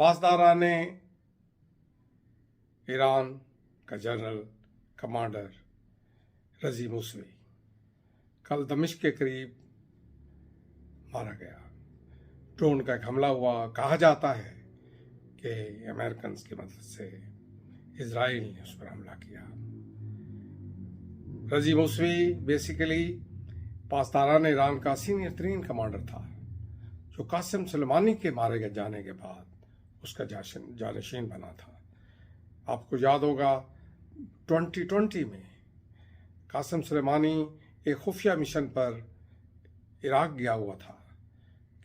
पासदारान Iran का general commander रजी मूसवी कल दमिश्क के करीब मारा गया। ड्रोन का एक हमला हुआ। कहा जाता है कि अमेरिकन की मदद से इजराइल ने उस पर हमला किया। रजी मूसवी बेसिकली पासदारान ईरान का सीनियर तरीन कमांडर था, जो कासिम सुलेमानी के मारे जाने के बाद उसका जानशीन बना था। आपको याद होगा 2020 में कासिम सुलेमानी एक खुफिया मिशन पर इराक गया हुआ था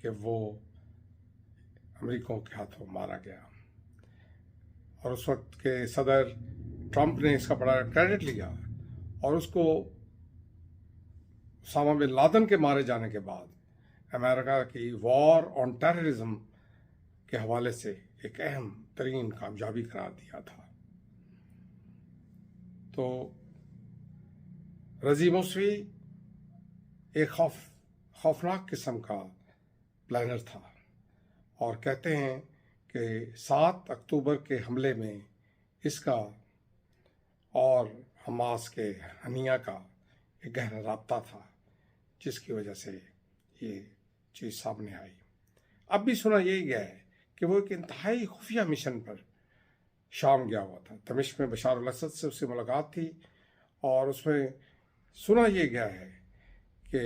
कि वो अमेरिकियों के हाथों मारा गया, और उस वक्त के सदर ट्रंप ने इसका बड़ा क्रेडिट लिया, और उसको उसामा बिन लादेन के मारे जाने के बाद अमेरिका की वॉर ऑन टेररिज्म के हवाले से एक अहम तरीन कामयाबी करार दिया था। तो रजी मूसवी एक खौफनाक किस्म का प्लानर था, और कहते हैं कि 7 अक्टूबर के हमले में इसका और हमास के हनिया का एक गहरा राब्ता था, जिसकी वजह से ये चीज़ सामने आई। अब भी सुना यही गया है कि वो एक इंतहाई खुफिया मिशन पर शाम गया हुआ था। दमिश्क में बशार अल असद से उससे मुलाकात थी, और उसमें सुना ये गया है कि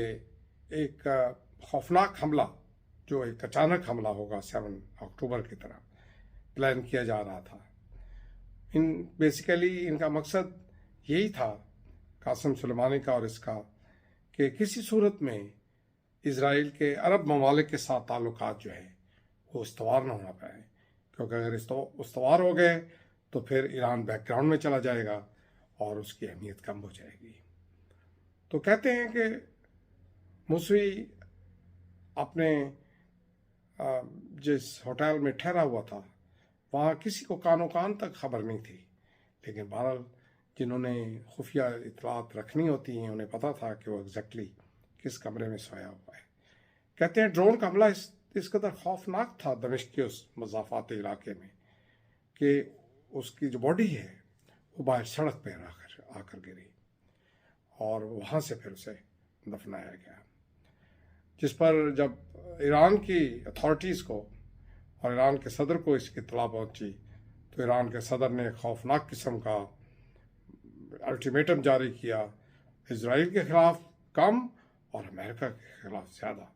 एक खौफनाक हमला, जो एक अचानक हमला होगा 7 अक्टूबर की तरह प्लान किया जा रहा था। बेसिकली इनका मकसद यही था, कासिम सुलेमानी का और इसका, कि किसी सूरत में इजराइल के अरब ममालिक के साथ ताल्लुकात जो है वो उस्तवार ना होना पाए, क्योंकि अगर उस्तवार हो गए तो फिर ईरान बैकग्राउंड में चला जाएगा और उसकी अहमियत कम हो जाएगी। तो कहते हैं कि मूसवी अपने जिस होटल में ठहरा हुआ था वहाँ किसी को कानो कान तक खबर नहीं थी, लेकिन बहरहाल जिन्होंने खुफिया इतलात रखनी होती हैं उन्हें पता था कि वो एग्जैक्टली किस कमरे में सोया हुआ है। कहते हैं ड्रोन का हमला इस कदर खौफनाक था दमिश्क के उस मज़ाफ़ाती इलाके में कि उसकी जो बॉडी है वो बाहर सड़क पर आकर गिरी, और वहाँ से फिर उसे दफनाया गया। जिस पर जब ईरान की अथॉरिटीज़ को और ईरान के सदर को इसकी इत्तला पहुँची, तो ईरान के सदर ने खौफनाक किस्म का अल्टीमेटम जारी किया, इजराइल के ख़िलाफ़ कम और अमेरिका के ख़िलाफ़ ज़्यादा।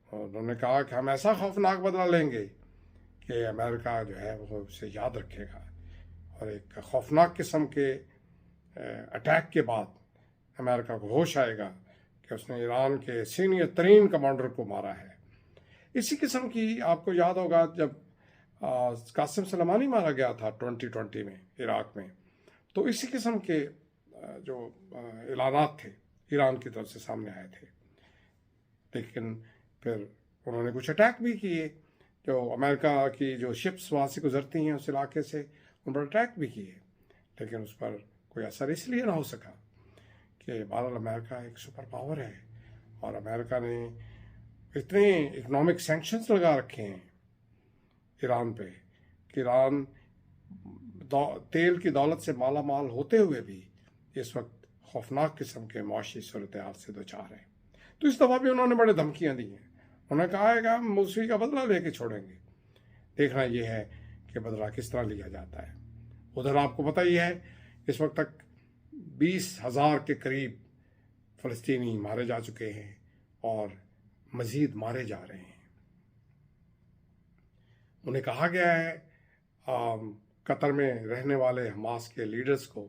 और उन्होंने कहा कि हम ऐसा खौफनाक बदला लेंगे कि अमेरिका जो है वो उसे याद रखेगा। और एक खौफनाक किस्म के अटैक के बाद अमेरिका को होश आएगा कि उसने ईरान के सीनियर तरीन कमांडर को मारा है। इसी किस्म की, आपको याद होगा जब कासिम सुलेमानी मारा गया था 2020 में इराक में, तो इसी किस्म के जो ऐलानात थे ईरान की तरफ से सामने आए थे। लेकिन फिर उन्होंने कुछ अटैक भी किए, जो अमेरिका की जो शिप्स वहाँ से गुजरती हैं उस इलाके से, उन पर अटैक भी किए, लेकिन उस पर कोई असर इसलिए ना हो सका कि बहरहाल अमेरिका एक सुपर पावर है, और अमेरिका ने इतने इकोनॉमिक सैंक्शंस लगा रखे हैं ईरान पे कि ईरान तेल की दौलत से माला माल होते हुए भी इस वक्त खौफनाक किस्म के मुआशी सूरत हाल से दो चार है। तो इस दफ़ा भी उन्होंने बड़े धमकियाँ दी हैं। उन्होंने कहा है कि हम मूसवी का बदला लेके छोड़ेंगे। देखना यह है कि बदला किस तरह लिया जाता है। उधर आपको पता ही है इस वक्त तक 20,000 के करीब फ़लस्तीनी मारे जा चुके हैं, और मज़ीद मारे जा रहे हैं। उन्हें कहा गया है कतर में रहने वाले हमास के लीडर्स को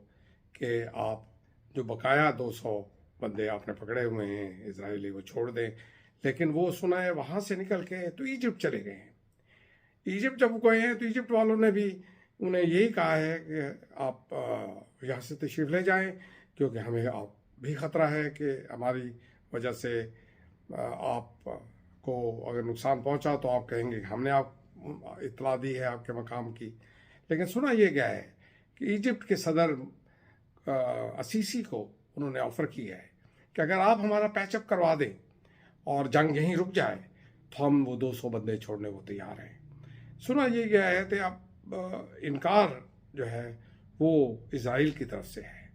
कि आप जो बकाया 200 बंदे आपने पकड़े हुए हैं इजरायली, वो छोड़ दें। लेकिन वो सुना है वहाँ से निकल के तो इजिप्ट चले गए हैं। इजिप्ट जब गए हैं तो इजिप्ट वालों ने भी उन्हें यही कहा है कि आप यहाँ से तशरीफ़ ले जाएं, क्योंकि हमें आप भी ख़तरा है कि हमारी वजह से आपको अगर नुकसान पहुँचा तो आप कहेंगे कि हमने आप इत्तला दी है आपके मकाम की। लेकिन सुना यह गया है कि इजिप्ट के सदर असीसी को उन्होंने ऑफ़र किया है कि अगर आप हमारा पैचअप करवा दें और जंग यहीं रुक जाए तो हम वो 200 बंदे छोड़ने को तैयार हैं। سنا یہ گیا ہے کہ اب انکار جو ہے وہ اسرائیل کی طرف سے ہے،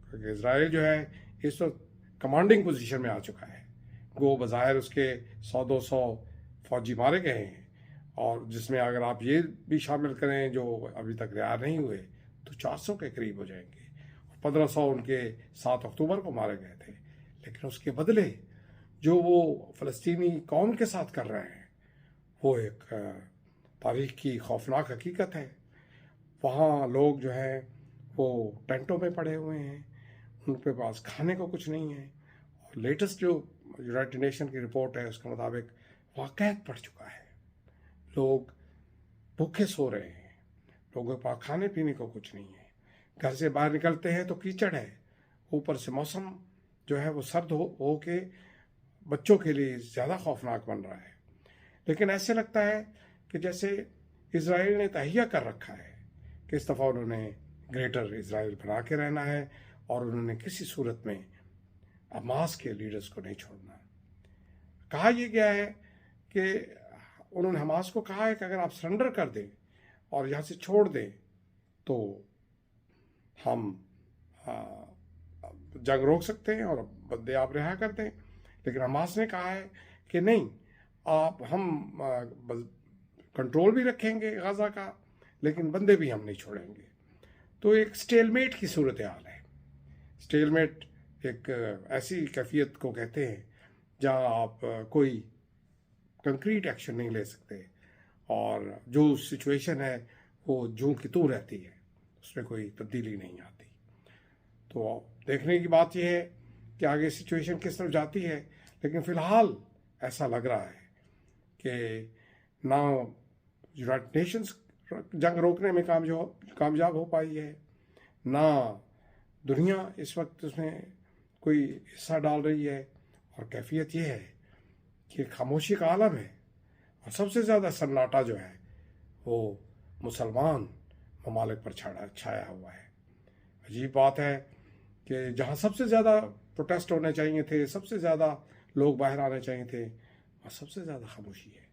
کیونکہ اسرائیل جو ہے اس وقت کمانڈنگ پوزیشن میں آ چکا ہے. وہ بظاہر اس کے 100-200 فوجی مارے گئے ہیں، اور جس میں اگر آپ یہ بھی شامل کریں جو ابھی تک رہا نہیں ہوئے تو 400 کے قریب ہو جائیں گے. 1500 ان کے 7 اکتوبر کو مارے گئے تھے. لیکن اس کے بدلے جو وہ فلسطینی قوم کے ساتھ کر رہے ہیں وہ ایک تاریخ کی خوفناک حقیقت ہے. وہاں لوگ جو ہیں وہ ٹینٹوں میں پڑے ہوئے ہیں، ان کے پاس کھانے کو کچھ نہیں ہے. اور لیٹسٹ جو یونائٹڈ نیشن کی رپورٹ ہے اس کے مطابق وہاں قحط پڑ چکا ہے. لوگ بھوکے سو رہے ہیں، لوگوں کے پاس کھانے پینے کو کچھ نہیں ہے. گھر سے باہر نکلتے ہیں تو کیچڑ ہے، اوپر سے موسم جو ہے وہ سرد ہو کے بچوں کے لیے زیادہ خوفناک بن رہا ہے. لیکن ایسے لگتا ہے کہ جیسے اسرائیل نے تہیہ کر رکھا ہے کہ اس دفعہ انہوں نے گریٹر اسرائیل بنا کے رہنا ہے، اور انہوں نے کسی صورت میں حماس کے لیڈرز کو نہیں چھوڑنا. کہا یہ گیا ہے کہ انہوں نے حماس کو کہا ہے کہ اگر آپ سرنڈر کر دیں اور یہاں سے چھوڑ دیں تو ہم جنگ روک سکتے ہیں اور بندے آپ رہا کر دیں. لیکن حماس نے کہا ہے کہ نہیں، ہم کنٹرول بھی رکھیں گے غزہ کا، لیکن بندے بھی ہم نہیں چھوڑیں گے. تو ایک سٹیل میٹ کی صورتحال ہے. سٹیل میٹ ایک ایسی کیفیت کو کہتے ہیں جہاں آپ کوئی کنکریٹ ایکشن نہیں لے سکتے، اور جو سچویشن ہے وہ جوں کی توں رہتی ہے، اس میں کوئی تبدیلی نہیں آتی. تو دیکھنے کی بات یہ ہے کہ آگے سچویشن کس طرف جاتی ہے. لیکن فی الحال ایسا لگ رہا ہے کہ نہ یونائٹڈ نیشنز جنگ روکنے میں کامیاب ہو پائی ہے، نہ دنیا اس وقت اس میں کوئی حصہ ڈال رہی ہے. اور کیفیت یہ ہے کہ خاموشی کا عالم ہے، اور سب سے زیادہ سناٹا جو ہے وہ مسلمان ممالک پر چھایا ہوا ہے. عجیب بات ہے کہ جہاں سب سے زیادہ پروٹیسٹ ہونے چاہیے تھے، سب سے زیادہ لوگ باہر آنے چاہیے تھے، اور سب سے زیادہ خاموشی ہے.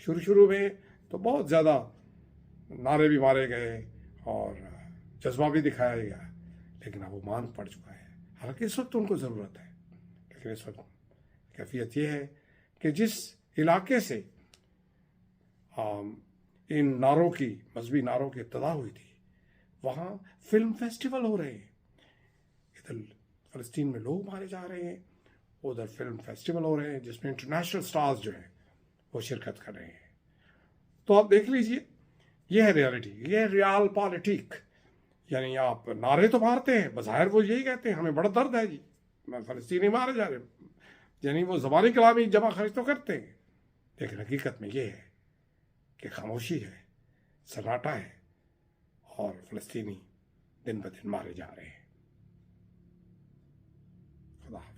شروع میں تو بہت زیادہ نعرے بھی مارے گئے اور جذبہ بھی دکھایا گیا، لیکن اب وہ ماند پڑ چکا ہے. حالانکہ اس وقت ان کو ضرورت ہے، لیکن اس وقت کیفیت یہ ہے کہ جس علاقے سے ان نعروں کی مذہبی نعروں کی ابتدا ہوئی تھی وہاں فلم فیسٹیول ہو رہے ہیں. ادھر فلسطین میں لوگ مارے جا رہے ہیں، ادھر فلم فیسٹیول ہو رہے ہیں جس میں انٹرنیشنل سٹارز جو ہیں وہ شرکت کر رہے ہیں. تو آپ دیکھ لیجئے، یہ ہے ریالٹی، یہ ہے ریال پالیٹک. یعنی آپ نعرے تو مارتے ہیں، بظاہر وہ یہی کہتے ہیں ہمیں بڑا درد ہے جی فلسطینی مارے جا رہے ہیں، یعنی وہ زبانی کلامی جمع خرچ تو کرتے ہیں، لیکن حقیقت میں یہ ہے کہ خاموشی ہے، سناٹا ہے، اور فلسطینی دن بدن مارے جا رہے ہیں. خدا حافظ.